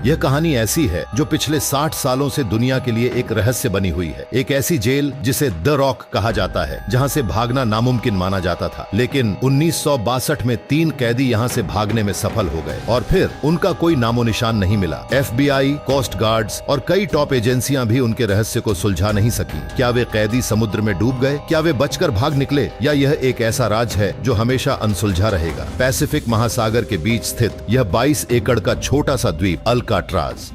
यह कहानी ऐसी है जो पिछले 60 सालों से दुनिया के लिए एक रहस्य बनी हुई है। एक ऐसी जेल जिसे द रॉक कहा जाता है, जहां से भागना नामुमकिन माना जाता था। लेकिन 1962 में 3 कैदी यहां से भागने में सफल हो गए और फिर उनका कोई नामो निशान नहीं मिला। FBI, कोस्ट गार्ड्स और कई टॉप एजेंसियां भी उनके रहस्य को सुलझा नहीं सकी। क्या वे कैदी समुद्र में डूब गए? क्या वे बचकर भाग निकले? या यह एक ऐसा राज है जो हमेशा अनसुलझा रहेगा? पैसिफिक महासागर के बीच स्थित यह 22 एकड़ का छोटा सा द्वीप अल्काट्राज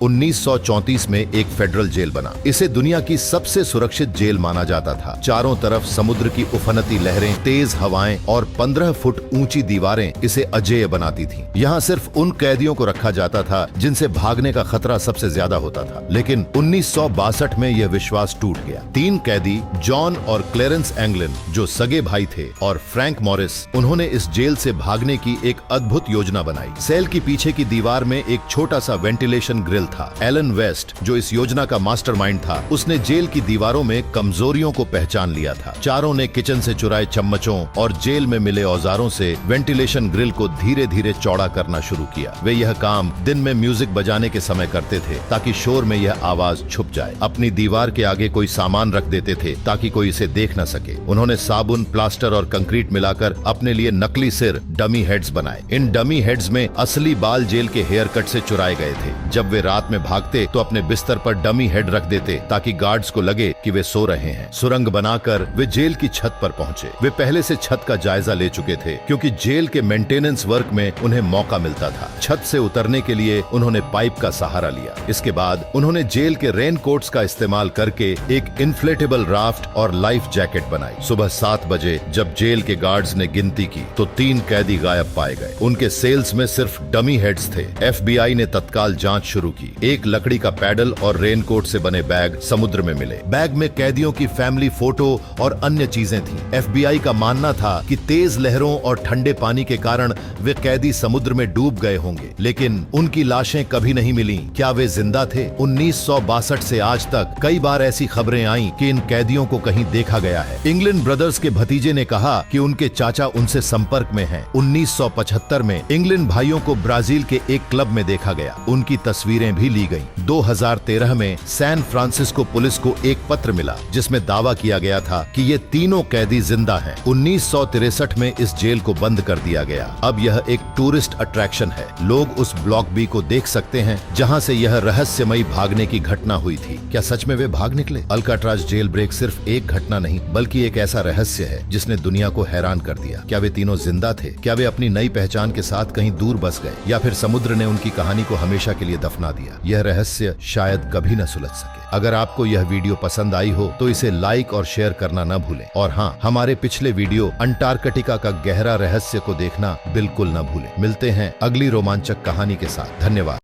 1934 में एक फेडरल जेल बना। इसे दुनिया की सबसे सुरक्षित जेल माना जाता था। चारों तरफ समुद्र की उफनती लहरें, तेज हवाएं और 15 फुट ऊंची दीवारें इसे अजेय बनाती थीं। यहाँ सिर्फ उन कैदियों को रखा जाता था जिनसे भागने का खतरा सबसे ज्यादा होता था। लेकिन 1962 में यह विश्वास टूट गया। 3 कैदी, जॉन और क्लेरेंस एंगलिन, जो सगे भाई थे, और फ्रैंक मॉरिस, उन्होंने इस जेल से भागने की एक अद्भुत योजना बनाई। सेल की पीछे की दीवार में एक छोटा सा वेंटिलेशन ग्रिल था। एलन वेस्ट, जो इस योजना का मास्टरमाइंड था, उसने जेल की दीवारों में कमजोरियों को पहचान लिया था। चारों ने किचन से चुराए चम्मचों और जेल में मिले औजारों से वेंटिलेशन ग्रिल को धीरे धीरे चौड़ा करना शुरू किया। वे यह काम दिन में म्यूजिक बजाने के समय करते थे ताकि शोर में यह आवाज छुप जाए। अपनी दीवार के आगे कोई सामान रख देते थे ताकि कोई इसे देख न सके। उन्होंने साबुन, प्लास्टर और कंक्रीट मिलाकर अपने लिए नकली सिर, डमी हेड्स बनाए। इन डमी हेड्स में असली बाल जेल के हेयर कट से चुराए गए थे। जब वे रात में भागते तो अपने बिस्तर पर डमी हेड रख देते ताकि गार्ड्स को लगे कि वे सो रहे हैं। सुरंग बनाकर वे जेल की छत पर पहुंचे। वे पहले से छत का जायजा ले चुके थे क्योंकि जेल के मेंटेनेंस वर्क में उन्हें मौका मिलता था। छत से उतरने के लिए उन्होंने पाइप का सहारा लिया। इसके बाद उन्होंने जेल के रेन कोट्स का इस्तेमाल करके एक इन्फ्लेटेबल राफ्ट और लाइफ जैकेट बनाई। सुबह 7 बजे जब जेल के गार्ड्स ने गिनती की तो 3 कैदी गायब पाए गए। उनके सेल्स में सिर्फ डमी हेड्स थे। FBI ने तत्काल जांच शुरू की। एक लकड़ी का पैडल और रेनकोट से बने बैग समुद्र में मिले। बैग में कैदियों की फैमिली फोटो और अन्य चीजें थीं। FBI का मानना था कि तेज लहरों और ठंडे पानी के कारण वे कैदी समुद्र में डूब गए होंगे, लेकिन उनकी लाशें कभी नहीं मिली। क्या वे जिंदा थे? 1962 से आज तक कई बार ऐसी खबरें आईं कि इन कैदियों को कहीं देखा गया है। इंग्लिन ब्रदर्स के भतीजे ने कहा कि उनके चाचा उनसे संपर्क में हैं। 1975 में इंग्लिन भाइयों को ब्राजील के एक क्लब में देखा गया। उनकी तस्वीरें भी ली गईं। 2013 में सैन फ्रांसिस्को पुलिस को एक पत्र मिला जिसमें दावा किया गया था कि ये तीनों कैदी जिंदा हैं। 1963 में इस जेल को बंद कर दिया गया। अब यह एक टूरिस्ट अट्रैक्शन है। लोग उस ब्लॉक बी को देख सकते हैं जहां से यह रहस्यमयी भागने की घटना हुई थी। क्या सच में वे भाग निकले? अल्काट्राज जेल ब्रेक सिर्फ एक घटना नहीं बल्कि एक ऐसा रहस्य है जिसने दुनिया को हैरान कर दिया। क्या वे तीनों जिंदा थे? क्या वे अपनी नई पहचान के साथ कहीं दूर बस गए, या फिर समुद्र ने उनकी कहानी को हमेशा के लिए दफना दिया? यह रहस्य शायद कभी न सुलझ सके। अगर आपको यह वीडियो पसंद आई हो तो इसे लाइक और शेयर करना न भूलें। और हाँ, हमारे पिछले वीडियो अंटार्कटिका का गहरा रहस्य को देखना बिल्कुल न भूलें। मिलते हैं अगली रोमांचक कहानी के साथ। धन्यवाद।